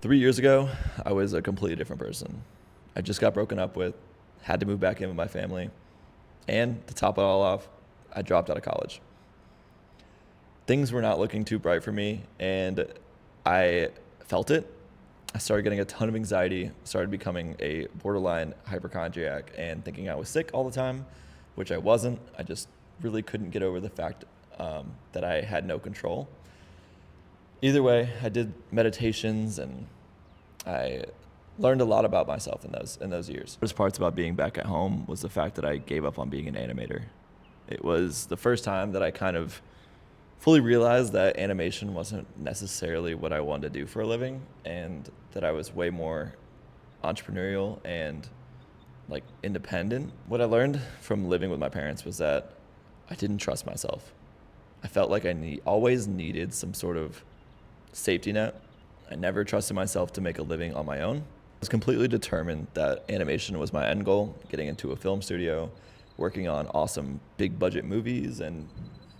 3 years ago, I was a completely different person. I just got broken up with, had to move back in with my family, and to top it all off, I dropped out of college. Things were not looking too bright for me, and I felt it. I started getting a ton of anxiety, started becoming a borderline hypochondriac, and thinking I was sick all the time, which I wasn't. I just really couldn't get over the fact that I had no control. Either way, I did meditations and I learned a lot about myself in those years. The hardest parts about being back at home was the fact that I gave up on being an animator. It was the first time that I kind of fully realized that animation wasn't necessarily what I wanted to do for a living, and that I was way more entrepreneurial and like independent. What I learned from living with my parents was that I didn't trust myself. I felt like always needed some sort of safety net. I never trusted myself to make a living on my own. I was completely determined that animation was my end goal, getting into a film studio, working on awesome big budget movies, and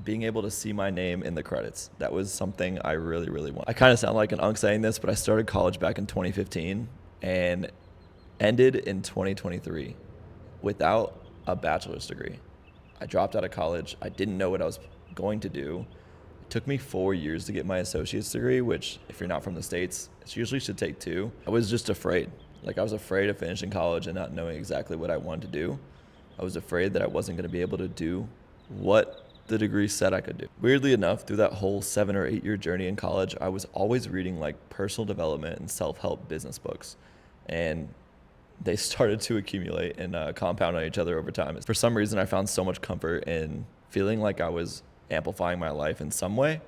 being able to see my name in the credits. That was something I really, really want. I kind of sound like an unk saying this, but I started college back in 2015 and ended in 2023 without a bachelor's degree. I dropped out of college. I didn't know what I was going to do. It took me 4 years to get my associate's degree, which if you're not from the States, it usually should take 2. I was just afraid. I was afraid of finishing college and not knowing exactly what I wanted to do. I was afraid that I wasn't going to be able to do what the degree said I could do. Weirdly enough, through that whole 7 or 8 year journey in college, I was always reading personal development and self-help business books. And they started to accumulate and compound on each other over time. For some reason, I found so much comfort in feeling like I was amplifying my life in some way,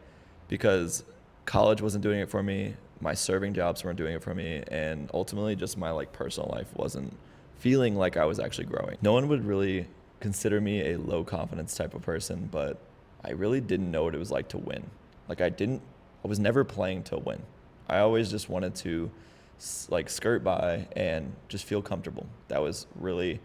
because college wasn't doing it for me, my serving jobs weren't doing it for me, and ultimately just my personal life wasn't feeling like I was actually growing. No one would really consider me a low confidence type of person, but I really didn't know what it was like to win. I was never playing to win. I always just wanted to skirt by and just feel comfortable. That was really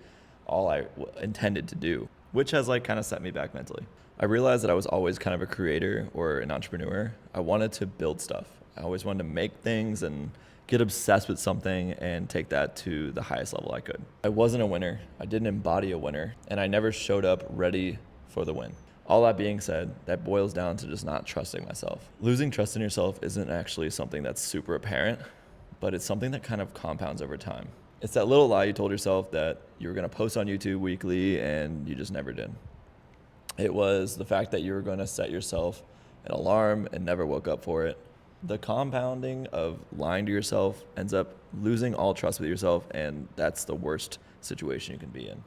all I intended to do, which has kind of set me back mentally. I realized that I was always kind of a creator or an entrepreneur. I wanted to build stuff. I always wanted to make things and get obsessed with something and take that to the highest level I could. I wasn't a winner. I didn't embody a winner, and I never showed up ready for the win. All that being said, that boils down to just not trusting myself. Losing trust in yourself isn't actually something that's super apparent, but it's something that kind of compounds over time. It's that little lie you told yourself that you were going to post on YouTube weekly and you just never did. It was the fact that you were going to set yourself an alarm and never woke up for it. The compounding of lying to yourself ends up losing all trust with yourself, and that's the worst situation you can be in.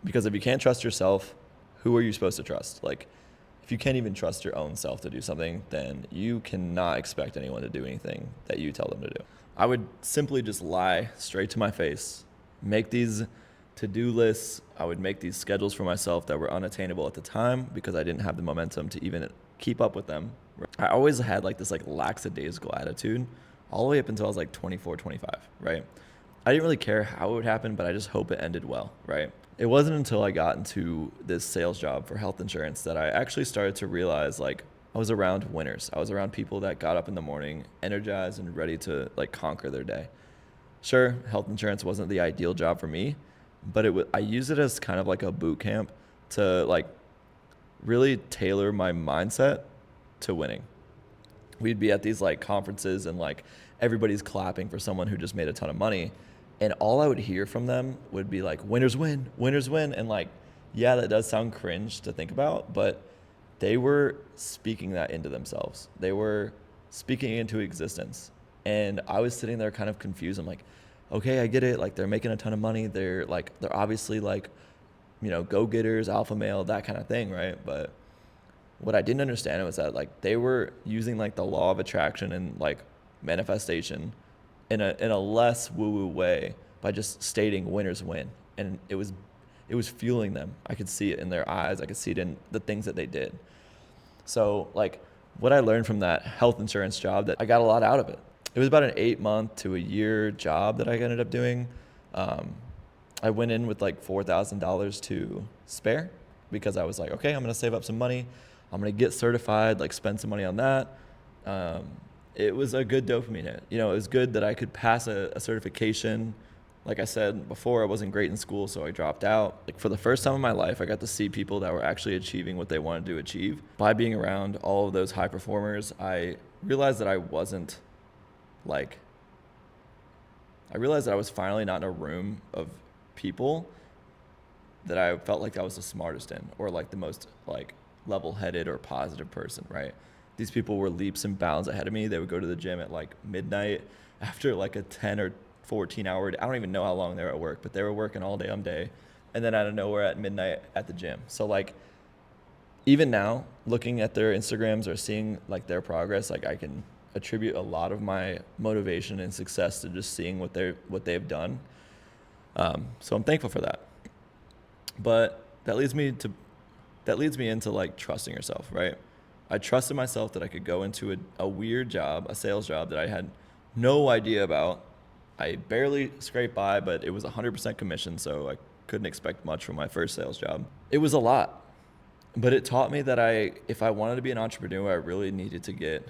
Because if you can't trust yourself, who are you supposed to trust? If you can't even trust your own self to do something, then you cannot expect anyone to do anything that you tell them to do. I would simply just lie straight to my face, make these to-do lists. I would make these schedules for myself that were unattainable at the time because I didn't have the momentum to even keep up with them. I always had this lackadaisical attitude all the way up until I was 24, 25, right? I didn't really care how it would happen, but I just hope it ended well, right? It wasn't until I got into this sales job for health insurance that I actually started to realize I was around winners. I was around people that got up in the morning, energized and ready to conquer their day. Sure, health insurance wasn't the ideal job for me, but I use it as kind of a boot camp to really tailor my mindset to winning. We'd be at these conferences and everybody's clapping for someone who just made a ton of money, and all I would hear from them would be winners win, and yeah, that does sound cringe to think about, but they were speaking that into themselves. They were speaking it into existence, and I was sitting there kind of confused. I'm okay, I get it. They're making a ton of money. They're obviously go-getters, alpha male, that kind of thing, right? But what I didn't understand was that they were using the law of attraction and manifestation in a less woo-woo way by just stating winners win, and it was fueling them. I could see it in their eyes. I could see it in the things that they did. So what I learned from that health insurance job, that I got a lot out of it. It was about an 8-month to a year job that I ended up doing. I went in with $4,000 to spare because I was okay, I'm going to save up some money. I'm going to get certified, spend some money on that. it was a good dopamine hit. You know, it was good that I could pass a certification. Like I said before, I wasn't great in school, so I dropped out. Like for the first time in my life, I got to see people that were actually achieving what they wanted to achieve. By being around all of those high performers, I realized that I wasn't like, I realized that I was finally not in a room of people that I felt like I was the smartest in, or like the most like level-headed or positive person, right? These people were leaps and bounds ahead of me. They would go to the gym at like midnight after like a 10 or 14 hour, I don't even know how long they were at work, but they were working all day, and then out of nowhere at midnight at the gym. So like, even now, looking at their Instagrams or seeing like their progress, like I can attribute a lot of my motivation and success to just seeing what they've done. So I'm thankful for that. But that leads me into like trusting yourself, right? I trusted myself that I could go into a weird job, a sales job that I had no idea about. I barely scraped by, but it was 100% commission, so I couldn't expect much from my first sales job. It was a lot, but it taught me that if I wanted to be an entrepreneur, I really needed to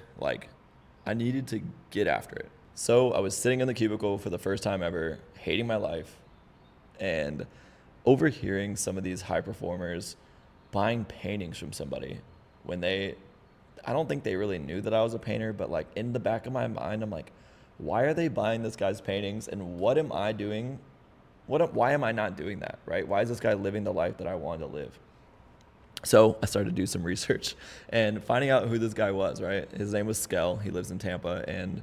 I needed to get after it. So I was sitting in the cubicle for the first time ever, hating my life, and overhearing some of these high performers buying paintings from somebody when I don't think they really knew that I was a painter, but like in the back of my mind, I'm like, why are they buying this guy's paintings, and what am I doing? Why am I not doing that, right? Why is this guy living the life that I wanted to live? So I started to do some research and finding out who this guy was, right? His name was Skell. He lives in Tampa, and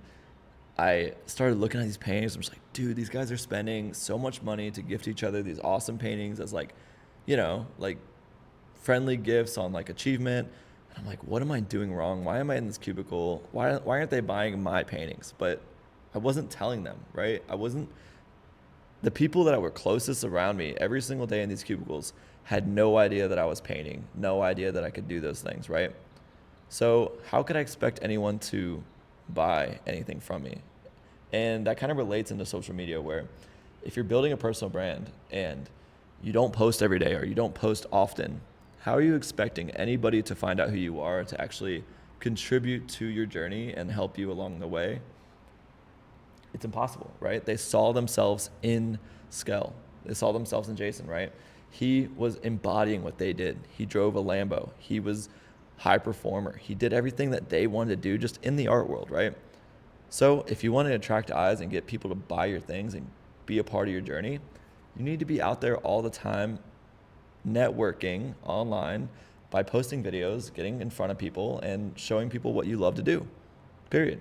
I started looking at these paintings. I'm just like, dude, these guys are spending so much money to gift each other these awesome paintings as like, like friendly gifts on like achievement. And I'm like, what am I doing wrong? Why am I in this cubicle? Why aren't they buying my paintings? But I wasn't telling them, right? The people that were closest around me every single day in these cubicles had no idea that I was painting, no idea that I could do those things, right? So how could I expect anyone to buy anything from me? And that kind of relates into social media, where if you're building a personal brand and you don't post every day or you don't post often, how are you expecting anybody to find out who you are, to actually contribute to your journey and help you along the way? It's impossible, right? They saw themselves in Skell. They saw themselves in Jason, right? He was embodying what they did. He drove a Lambo. He was high performer. He did everything that they wanted to do just in the art world, right? So if you want to attract eyes and get people to buy your things and be a part of your journey, you need to be out there all the time, networking online by posting videos, getting in front of people, and showing people what you love to do, period.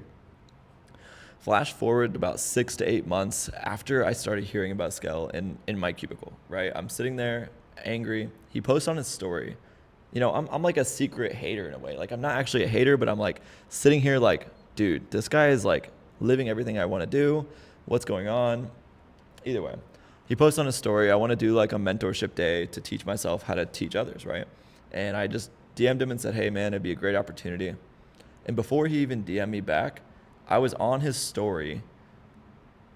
Flash forward about 6 to 8 months after I started hearing about Skell in my cubicle, right? I'm sitting there angry. He posts on his story. I'm like a secret hater in a way. Like, I'm not actually a hater, but I'm like sitting here like, dude, this guy is like living everything I want to do. What's going on? Either way, he posts on his story, I want to do like a mentorship day to teach myself how to teach others, right? And I just DM'd him and said, hey man, it'd be a great opportunity. And before he even DM'd me back, I was on his story,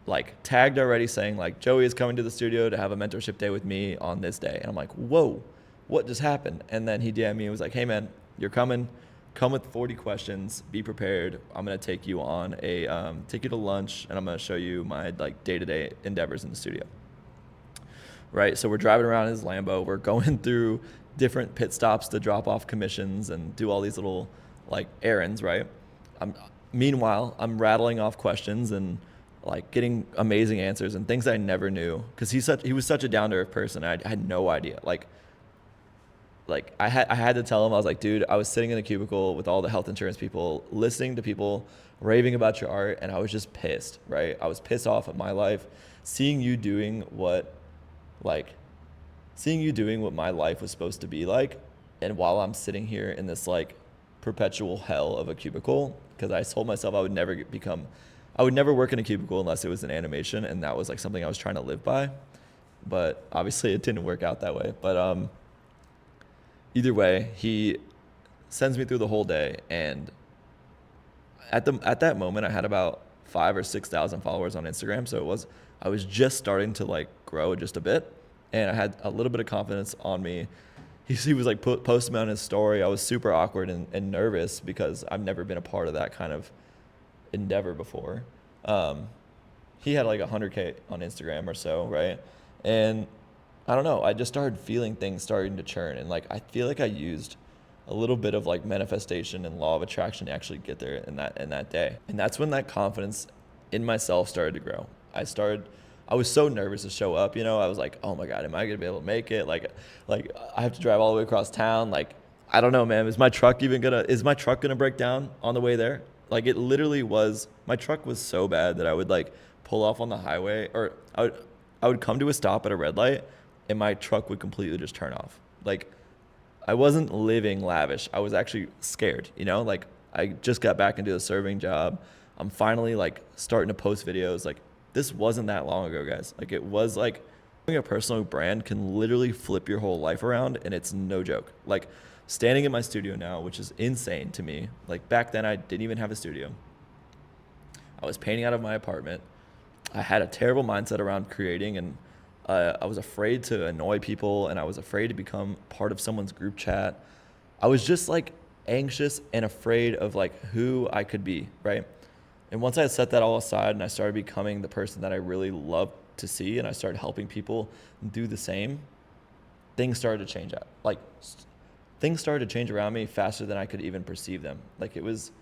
like tagged already, saying like, Joey is coming to the studio to have a mentorship day with me on this day. And I'm like, whoa, what just happened? And then he DM'd me and was like, hey man, you're coming. Come with 40 questions. Be prepared. I'm gonna take you on take you to lunch, and I'm gonna show you my like day-to-day endeavors in the studio. Right. So we're driving around in his Lambo. We're going through different pit stops to drop off commissions and do all these little like errands. Right. Meanwhile, I'm rattling off questions and like getting amazing answers and things I never knew, because he was such a down-to-earth person. I had no idea. Like I had to tell him, I was like, dude, I was sitting in a cubicle with all the health insurance people, listening to people raving about your art, and I was just pissed, right? I was pissed off at my life, seeing you doing what my life was supposed to be like, and while I'm sitting here in this like perpetual hell of a cubicle, because I told myself I would never work in a cubicle unless it was an animation, and that was like something I was trying to live by. But obviously it didn't work out that way. But either way, he sends me through the whole day, and at that moment I had about 5,000 or 6,000 followers on Instagram, so I was just starting to like grow just a bit, and I had a little bit of confidence on me. He was like posting on his story. I was super awkward and nervous because I've never been a part of that kind of endeavor before. He had like 100K on Instagram or so, right? And I don't know, I just started feeling things starting to churn, and like I feel like I used a little bit of like manifestation and law of attraction to actually get there in that day. And that's when that confidence in myself started to grow. I was so nervous to show up, you know. I was like, "Oh my God, am I going to be able to make it?" Like I have to drive all the way across town. Like, I don't know, man. Is my truck going to break down on the way there? Like, it literally was. My truck was so bad that I would like pull off on the highway, or I would come to a stop at a red light and my truck would completely just turn off. Like, I wasn't living lavish. I was actually scared, you know? Like, I just got back into a serving job. I'm finally like starting to post videos. Like, this wasn't that long ago, guys. Like, it was like having a personal brand can literally flip your whole life around, and it's no joke. Like, standing in my studio now, which is insane to me. Like, back then I didn't even have a studio. I was painting out of my apartment. I had a terrible mindset around creating, and I was afraid to annoy people, and I was afraid to become part of someone's group chat. I was just like anxious and afraid of like who I could be, right? And once I set that all aside and I started becoming the person that I really love to see, and I started helping people do the same, things started to change out. Like, things started to change around me faster than I could even perceive them. Like, it was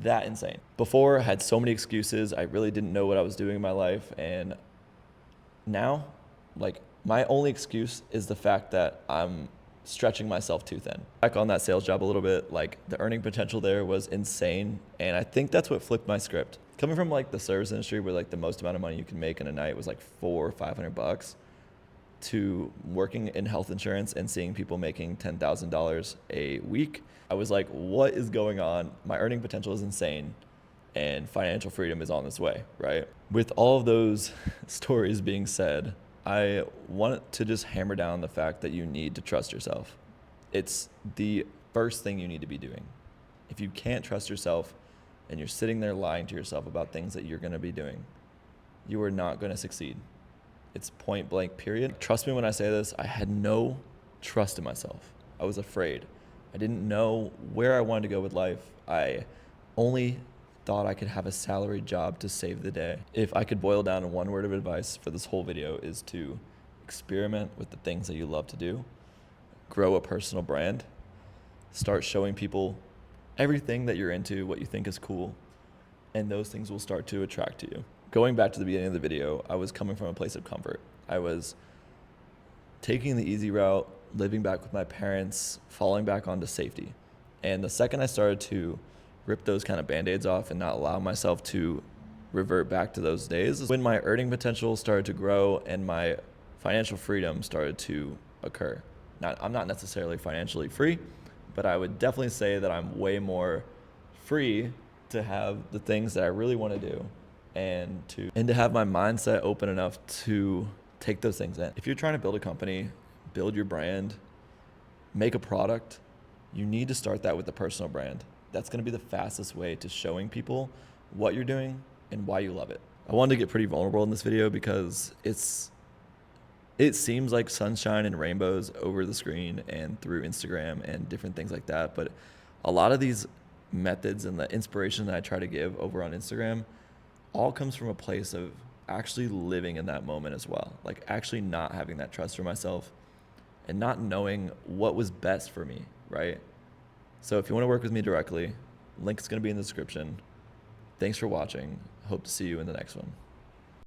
that insane. Before, I had so many excuses. I really didn't know what I was doing in my life. And now, like, my only excuse is the fact that I'm stretching myself too thin. Back on that sales job a little bit, like, the earning potential there was insane. And I think that's what flipped my script. Coming from like the service industry where like the most amount of money you can make in a night was like $400 or $500, to working in health insurance and seeing people making $10,000 a week, I was like, what is going on? My earning potential is insane, and financial freedom is on its way, right? With all of those stories being said, I want to just hammer down the fact that you need to trust yourself. It's the first thing you need to be doing. If you can't trust yourself and you're sitting there lying to yourself about things that you're going to be doing, you are not going to succeed. It's point blank, period. Trust me when I say this, I had no trust in myself. I was afraid. I didn't know where I wanted to go with life. I only thought I could have a salaried job to save the day. If I could boil down to one word of advice for this whole video, is to experiment with the things that you love to do, grow a personal brand, start showing people everything that you're into, what you think is cool, and those things will start to attract to you. Going back to the beginning of the video, I was coming from a place of comfort. I was taking the easy route, living back with my parents, falling back onto safety. And the second I started to rip those kind of band-aids off and not allow myself to revert back to those days, is when my earning potential started to grow and my financial freedom started to occur. I'm not necessarily financially free, but I would definitely say that I'm way more free to have the things that I really want to do, and to have my mindset open enough to take those things in. If you're trying to build a company, build your brand, make a product, you need to start that with the personal brand. That's going to be the fastest way to showing people what you're doing and why you love it. I wanted to get pretty vulnerable in this video because it seems like sunshine and rainbows over the screen and through Instagram and different things like that, but a lot of these methods and the inspiration that I try to give over on Instagram all comes from a place of actually living in that moment as well. Like, actually not having that trust for myself and not knowing what was best for me, right? So if you want to work with me directly, link is going to be in the description. Thanks for watching. Hope to see you in the next one.